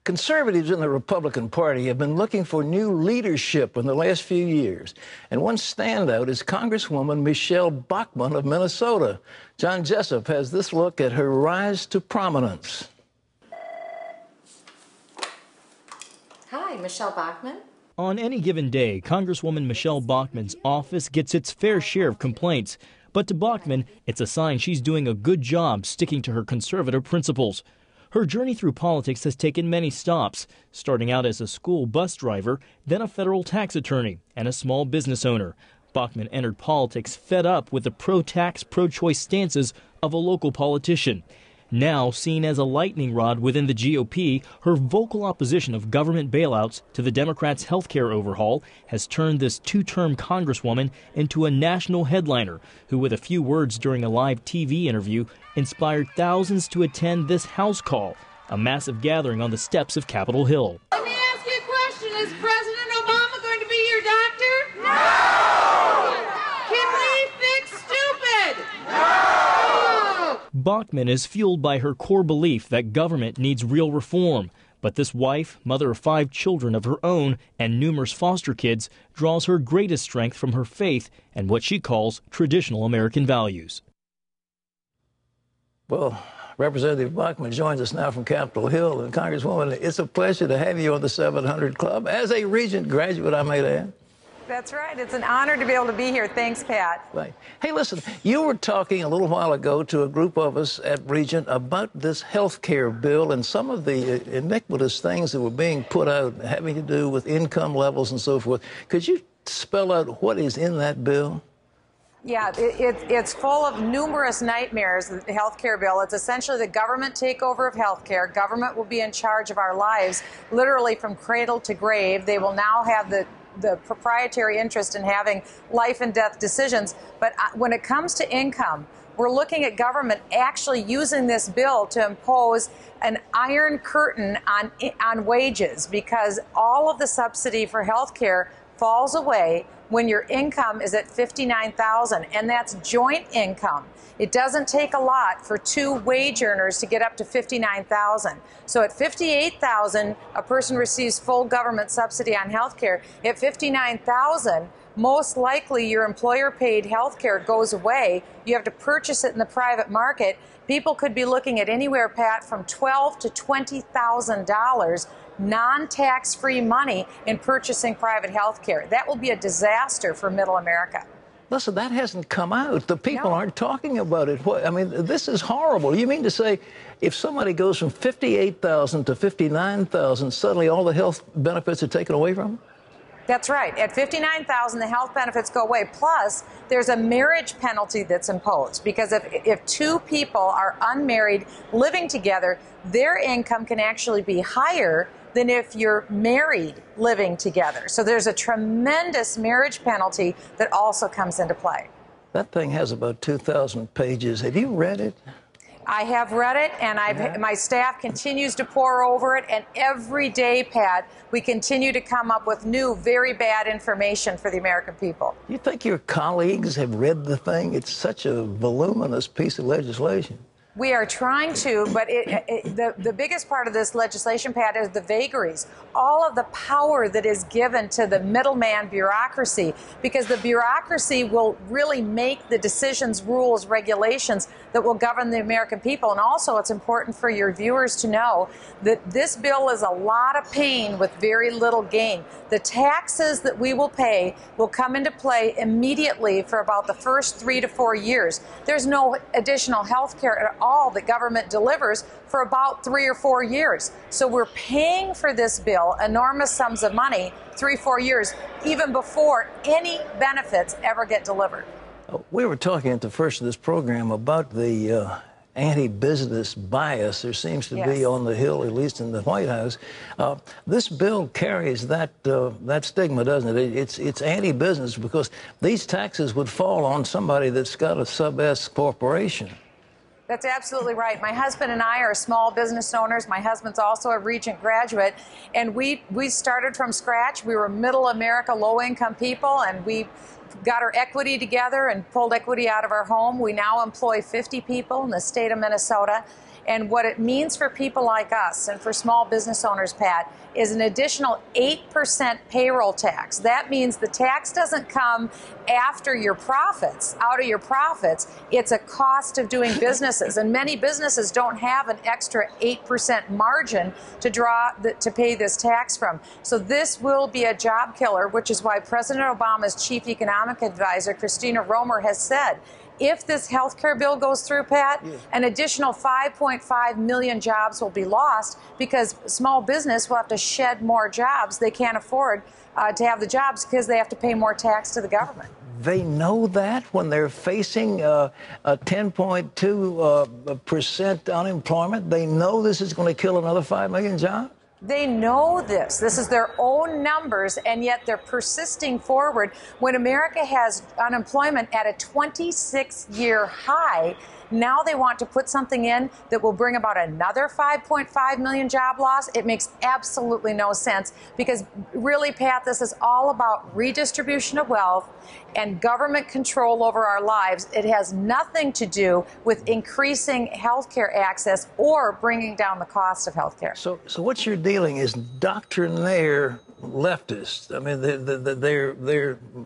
Conservatives in the Republican Party have been looking for new leadership in the last few years. And one standout is Congresswoman Michelle Bachmann of Minnesota. John Jessup has this look at her rise to prominence. Hi, Michelle Bachmann. On any given day, Congresswoman Michelle Bachmann's office gets its fair share of complaints. But to Bachmann, it's a sign she's doing a good job sticking to her conservative principles. Her journey through politics has taken many stops, starting out as a school bus driver, then a federal tax attorney, and a small business owner. Bachmann entered politics fed up with the pro-tax, pro-choice stances of a local politician. Now seen as a lightning rod within the GOP, her vocal opposition of government bailouts to the Democrats' health care overhaul has turned this two-term congresswoman into a national headliner who, with a few words during a live TV interview, inspired thousands to attend this house call, a massive gathering on the steps of Capitol Hill. Let me ask you a question. Is President Obama going to be your doctor? No! Can we fix stupid? No! Bachmann is fueled by her core belief that government needs real reform. But this wife, mother of 5 children of her own and numerous foster kids, draws her greatest strength from her faith and what she calls traditional American values. Well, Representative Bachmann joins us now from Capitol Hill. And Congresswoman, it's a pleasure to have you on the 700 Club as a Regent graduate, I might add. That's right. It's an honor to be able to be here. Thanks, Pat. Right. Hey, listen, you were talking a little while ago to a group of us at Regent about this health care bill and some of the iniquitous things that were being put out having to do with income levels and so forth. Could you spell out what is in that bill? Yeah, it's full of numerous nightmares, the health care bill. It's essentially the government takeover of health care. Government will be in charge of our lives, literally from cradle to grave. They will now have the proprietary interest in having life and death decisions. But when it comes to income, we're looking at government actually using this bill to impose an iron curtain on wages, because all of the subsidy for health care falls away when your income is at $59,000, and that's joint income. It doesn't take a lot for 2 wage earners to get up to $59,000. So at $58,000, a person receives full government subsidy on health care. At $59,000, most likely your employer-paid health care goes away. You have to purchase it in the private market. People could be looking at anywhere, Pat, from $12,000 to $20,000 non-tax-free money in purchasing private health care. That will be a disaster for middle America. Listen, that hasn't come out. The people aren't talking about it. I mean, this is horrible. You mean to say if somebody goes from $58,000 to $59,000, suddenly all the health benefits are taken away from them? That's right. At $59,000, the health benefits go away. Plus, there's a marriage penalty that's imposed, because if 2 people are unmarried living together, their income can actually be higher than if you're married living together. So there's a tremendous marriage penalty that also comes into play. That thing has about 2,000 pages. Have you read it? I have read it, and my staff continues to pore over it, and every day, Pat, we continue to come up with new, very bad information for the American people. You think your colleagues have read the thing? It's such a voluminous piece of legislation. We are trying to, but the biggest part of this legislation, Pat, is the vagaries. All of the power that is given to the middleman bureaucracy, because the bureaucracy will really make the decisions, rules, regulations that will govern the American people. And also, it's important for your viewers to know that this bill is a lot of pain with very little gain. The taxes that we will pay will come into play immediately for about the first 3 to 4 years. There's no additional health care at all that government delivers for about 3 or 4 years. So we're paying for this bill enormous sums of money 3 or 4 years, even before any benefits ever get delivered. We were talking at the first of this program about the anti-business bias there seems to be on the Hill, at least in the White House. This bill carries that stigma, doesn't it? It's anti-business because these taxes would fall on somebody that's got a sub-S corporation. That's absolutely right. My husband and I are small business owners. My husband's also a Regent graduate, and we started from scratch. We were middle America, low-income people, and we got our equity together and pulled equity out of our home. We now employ 50 people in the state of Minnesota, And what it means for people like us and for small business owners, Pat, is an additional 8% payroll tax. That means the tax doesn't come after your profits, out of your profits. It's a cost of doing businesses. And many businesses don't have an extra 8% margin to pay this tax from. So this will be a job killer, which is why President Obama's chief economic advisor, Christina Romer, has said, if this health care bill goes through, Pat, an additional 5.5 million jobs will be lost because small business will have to shed more jobs. They can't afford to have the jobs because they have to pay more tax to the government. They know that when they're facing a 10.2% unemployment, they know this is going to kill another 5 million jobs? They know this. This is their own numbers, and yet they're persisting forward. When America has unemployment at a 26-year high, now they want to put something in that will bring about another 5.5 million job loss. It makes absolutely no sense because really, Pat, this is all about redistribution of wealth and government control over our lives. It has nothing to do with increasing health care access or bringing down the cost of health care. So what you're dealing is doctrinaire leftists. I mean, they're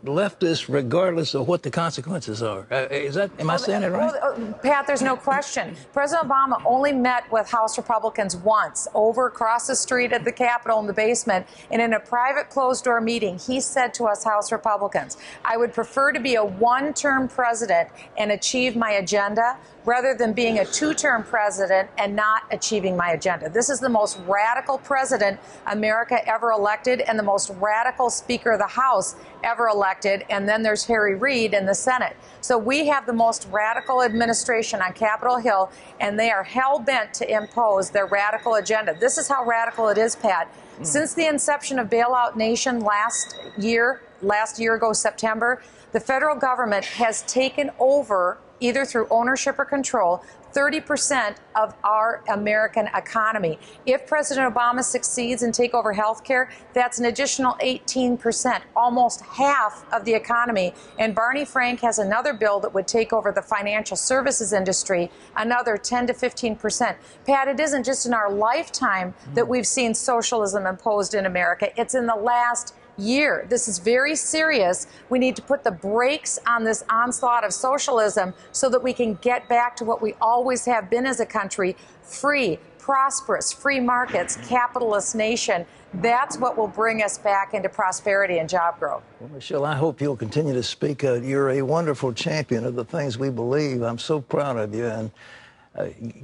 leftists regardless of what the consequences are. Am I saying it right? Pat, there's no question. President Obama only met with House Republicans once over across the street at the Capitol in the basement, and in a private closed-door meeting, he said to us House Republicans, I would prefer to be a one-term president and achieve my agenda rather than being a two-term president and not achieving my agenda. This is the most radical president America ever elected and the most radical Speaker of the House ever elected. And then there's Harry Reid in the Senate. So we have the most radical administration on Capitol Hill, and they are hell-bent to impose their radical agenda. This is how radical it is, Pat. Since the inception of Bailout Nation last year ago, September, the federal government has taken over, either through ownership or control, 30% of our American economy. If President Obama succeeds and take over health care, that's an additional 18%, almost half of the economy. And Barney Frank has another bill that would take over the financial services industry, another 10 to 15%. Pat, it isn't just in our lifetime that we've seen socialism imposed in America. It's in the last year. This is very serious. We need to put the brakes on this onslaught of socialism so that we can get back to what we always have been as a country: free, prosperous, free markets, capitalist nation. That's what will bring us back into prosperity and job growth. Well, Michelle, I hope you'll continue to speak out. You're a wonderful champion of the things we believe. I'm so proud of you. And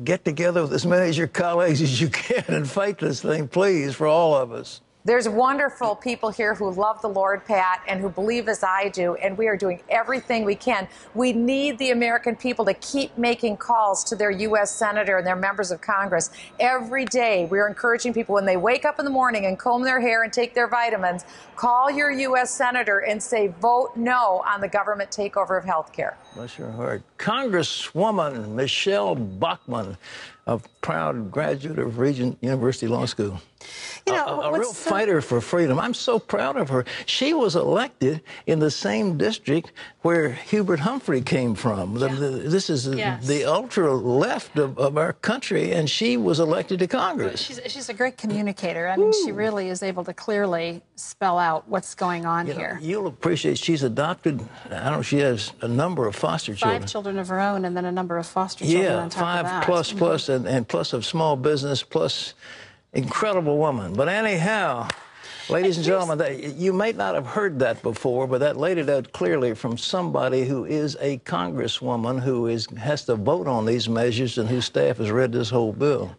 get together with as many of your colleagues as you can and fight this thing, please, for all of us. There's wonderful people here who love the Lord, Pat, and who believe as I do, and we are doing everything we can. We need the American people to keep making calls to their U.S. Senator and their members of Congress. Every day, we're encouraging people when they wake up in the morning and comb their hair and take their vitamins, call your U.S. Senator and say, vote no on the government takeover of health care. Bless your heart. Congresswoman Michelle Bachmann, a proud graduate of Regent University Law School. You know, a real fighter for freedom. I'm so proud of her. She was elected in the same district where Hubert Humphrey came from. This is the ultra left of our country, and she was elected to Congress. She's a great communicator. I mean, she really is able to clearly spell out what's going on here. You'll appreciate she's adopted, I don't know, she has a number of foster children. 5 children of her own, and then a number of foster children on top of that. 5 plus, and plus of small business, plus incredible woman. But anyhow, ladies and gentlemen, you may not have heard that before, but that laid it out clearly from somebody who is a congresswoman who has to vote on these measures and whose staff has read this whole bill.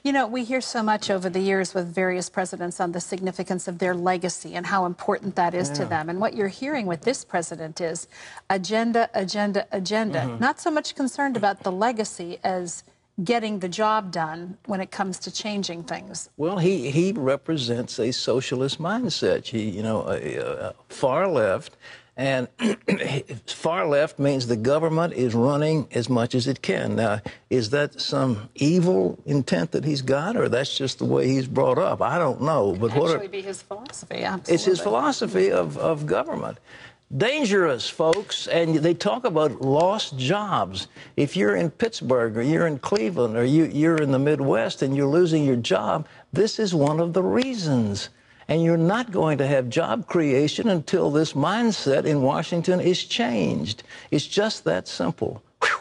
You know, we hear so much over the years with various presidents on the significance of their legacy and how important that is to them. And what you're hearing with this president is agenda, agenda, agenda. Not so much concerned about the legacy as getting the job done when it comes to changing things. Well, he represents a socialist mindset. Far left, and far left means the government is running as much as it can. Now, is that some evil intent that he's got, or that's just the way he's brought up? I don't know. But It would actually be his philosophy, absolutely. It's his philosophy of government. dangerous, folks. And they talk about lost jobs. If you're in Pittsburgh or you're in Cleveland or you're in the Midwest and you're losing your job, this is one of the reasons. And you're not going to have job creation until this mindset in Washington is changed. It's just that simple. Whew.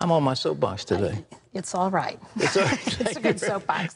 I'm on my soapbox today. It's all right. It's all right. It's a good soapbox.